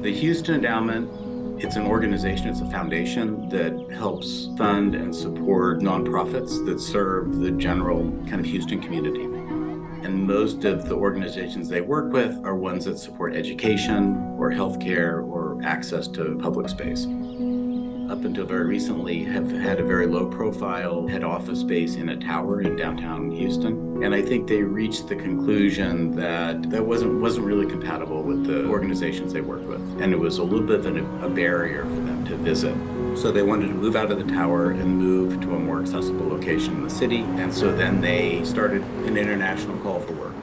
The Houston Endowment, it's an organization, it's a foundation that helps fund and support nonprofits that serve the general kind of Houston community. And most of the organizations they work with are ones that support education or healthcare or access to public space. Up until very recently, have had a very low-profile head office space in a tower in downtown Houston. And I think they reached the conclusion that that wasn't really compatible with the organizations they work with. And it was a little bit of a barrier for them to visit. So they wanted to move out of the tower and move to a more accessible location in the city. And so then they started an international call for work.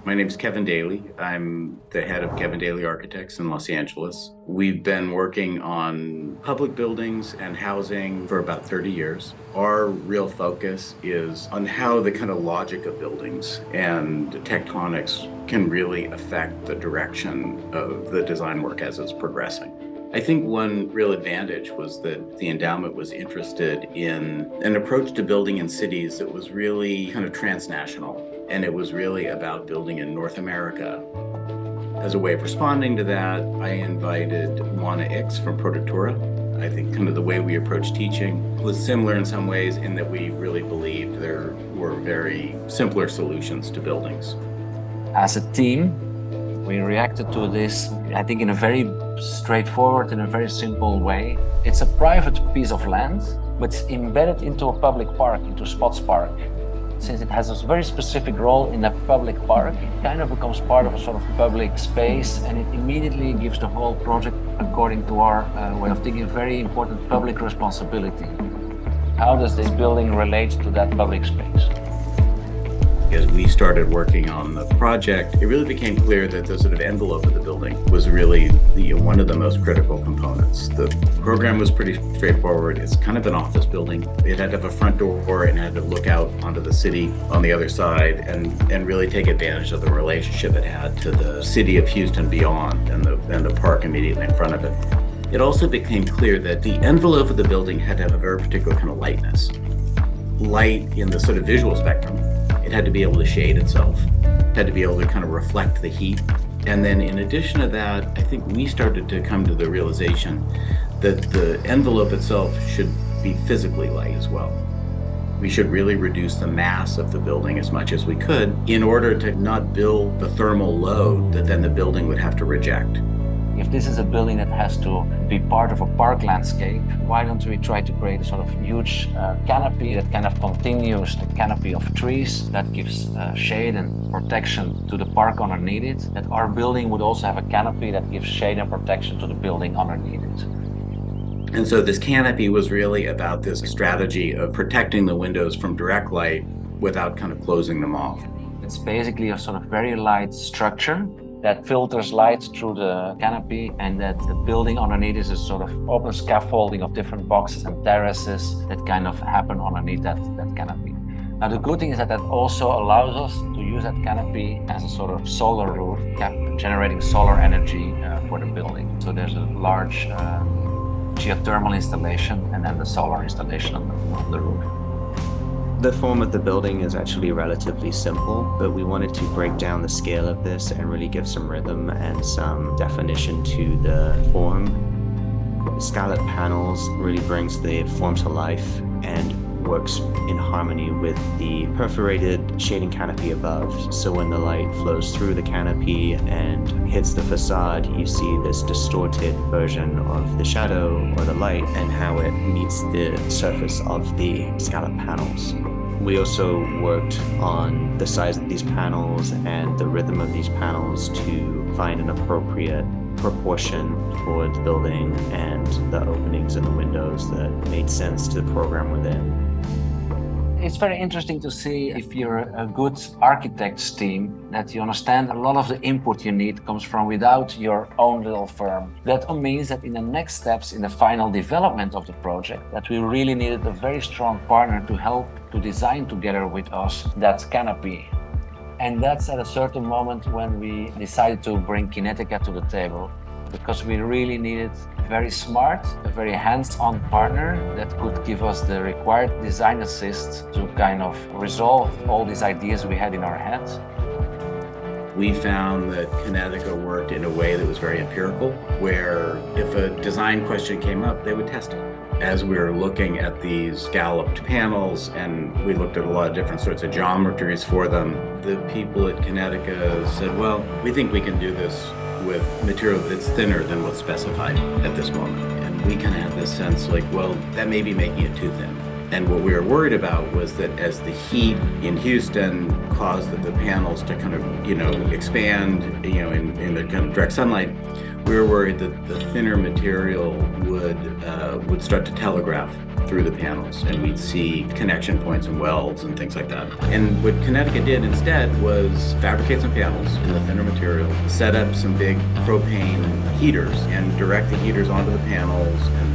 My name is Kevin Daly. I'm the head of Kevin Daly Architects in Los Angeles. We've been working on public buildings and housing for about 30 years. Our real focus is on how the kind of logic of buildings and tectonics can really affect the direction of the design work as it's progressing. I think one real advantage was that the endowment was interested in an approach to building in cities that was really kind of transnational. And it was really about building in North America. As a way of responding to that, I invited Wonne Ickx from Productora. I think kind of the way we approach teaching was similar in some ways in that we really believed there were very simpler solutions to buildings. As a team, we reacted to this, I think, in a very straightforward, in a very simple way. It's a private piece of land, but it's embedded into a public park, into Spots Park. Since it has a very specific role in a public park, it kind of becomes part of a sort of public space, and it immediately gives the whole project, according to our way of thinking, very important public responsibility. How does this building relate to that public space? As we started working on the project, it really became clear that the sort of envelope of the building was really one of the most critical components. The program was pretty straightforward. It's kind of an office building. It had to have a front door and had to look out onto the city on the other side and really take advantage of the relationship it had to the city of Houston beyond and the park immediately in front of it. It also became clear that the envelope of the building had to have a very particular kind of lightness. Light in the sort of visual spectrum. It had to be able to shade itself. It had to be able to kind of reflect the heat. And then in addition to that, I think we started to come to the realization that the envelope itself should be physically light as well. We should really reduce the mass of the building as much as we could in order to not build the thermal load that then the building would have to reject. If this is a building that has to be part of a park landscape, why don't we try to create a sort of huge canopy that kind of continues the canopy of trees that gives shade and protection to the park underneath it, that our building would also have a canopy that gives shade and protection to the building underneath it. And so this canopy was really about this strategy of protecting the windows from direct light without kind of closing them off. It's basically a sort of very light structure that filters light through the canopy, and that the building underneath is a sort of open scaffolding of different boxes and terraces that kind of happen underneath that canopy. Now the good thing is that also allows us to use that canopy as a sort of solar roof, generating solar energy for the building. So there's a large geothermal installation and then the solar installation on the roof. The form of the building is actually relatively simple, but we wanted to break down the scale of this and really give some rhythm and some definition to the form. The scallop panels really brings the form to life and works in harmony with the perforated shading canopy above. So when the light flows through the canopy and hits the facade, you see this distorted version of the shadow or the light and how it meets the surface of the scallop panels. We also worked on the size of these panels and the rhythm of these panels to find an appropriate proportion for the building and the openings in the windows that made sense to the program within. It's very interesting to see, if you're a good architects team, that you understand a lot of the input you need comes from without your own little firm. That means that in the next steps in the final development of the project, that we really needed a very strong partner to help to design together with us that canopy. And that's at a certain moment when we decided to bring Kinetica to the table, because we really needed a very smart, a very hands-on partner that could give us the required design assist to kind of resolve all these ideas we had in our heads. We found that Kinetica worked in a way that was very empirical, where if a design question came up, they would test it. As we were looking at these scalloped panels, and we looked at a lot of different sorts of geometries for them, the people at Kinetica said, well, we think we can do this with material that's thinner than what's specified at this moment. And we kind of had this sense like, well, that may be making it too thin. And what we were worried about was that as the heat in Houston caused the panels to kind of, expand, in the kind of direct sunlight, we were worried that the thinner material would start to telegraph through the panels, and we'd see connection points and welds and things like that. And what Kinetica did instead was fabricate some panels in the thinner material, set up some big propane heaters, and direct the heaters onto the panels, and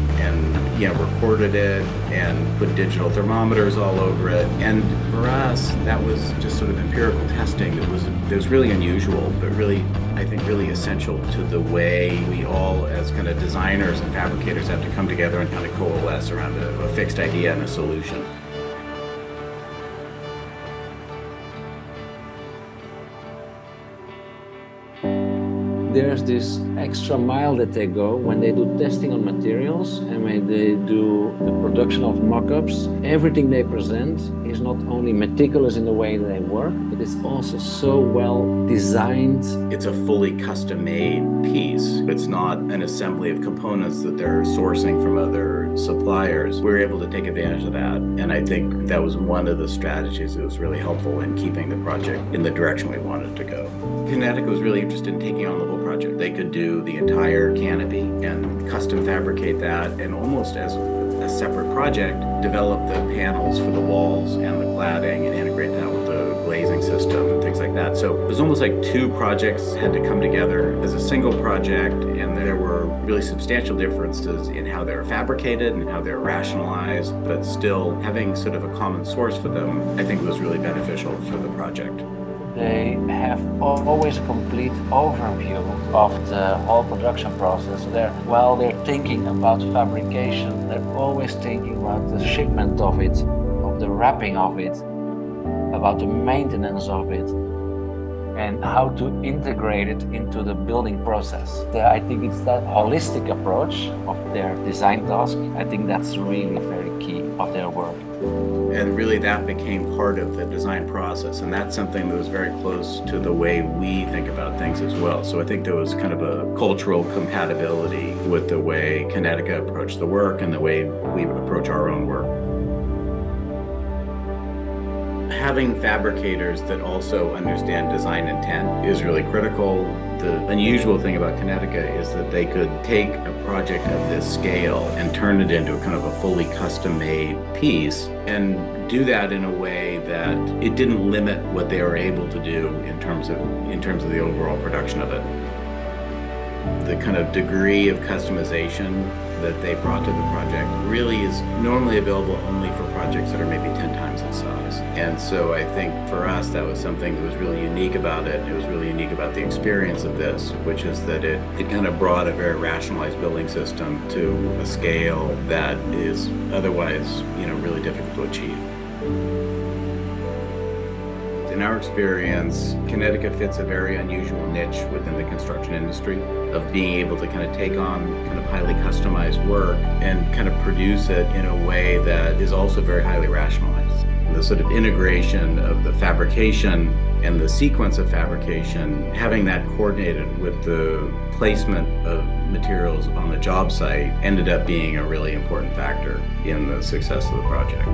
recorded it and put digital thermometers all over it. And for us, that was just sort of empirical testing that was really unusual, but really, I think, really essential to the way we all, as kind of designers and fabricators, have to come together and kind of coalesce around a fixed idea and a solution. There's this extra mile that they go when they do testing on materials and when they do the production of mock-ups. Everything they present is not only meticulous in the way they work, but it's also so well designed. It's a fully custom-made piece. It's not an assembly of components that they're sourcing from other suppliers. We were able to take advantage of that, and I think that was one of the strategies that was really helpful in keeping the project in the direction we wanted it to go. Kinetica was really interested in taking on the whole project. They could do the entire canopy and custom fabricate that, and almost as a separate project, develop the panels for the walls and the cladding and integrate that with the glazing system and things like that. So it was almost like two projects had to come together as a single project, and there were really substantial differences in how they were fabricated and how they were rationalized, but still having sort of a common source for them, I think, was really beneficial for the project. They have always a complete overview of the whole production process. While they're thinking about fabrication, they're always thinking about the shipment of it, of the wrapping of it, about the maintenance of it, and how to integrate it into the building process. I think it's that holistic approach of their design task. I think that's really very key of their work. And really that became part of the design process, and that's something that was very close to the way we think about things as well. So I think there was kind of a cultural compatibility with the way Kinetica approached the work and the way we approach our own work. Having fabricators that also understand design intent is really critical. The unusual thing about Kinetica is that they could take a project of this scale and turn it into a kind of a fully custom-made piece, and do that in a way that it didn't limit what they were able to do in terms of the overall production of it. The kind of degree of customization that they brought to the project really is normally available only for projects that are maybe 10 times its size. And so I think for us, that was something that was really unique about it. It was really unique about the experience of this, which is that it kind of brought a very rationalized building system to a scale that is otherwise, really difficult to achieve. In our experience, Kinetica fits a very unusual niche within the construction industry of being able to kind of take on kind of highly customized work and kind of produce it in a way that is also very highly rationalized. The sort of integration of the fabrication and the sequence of fabrication, having that coordinated with the placement of materials on the job site, ended up being a really important factor in the success of the project.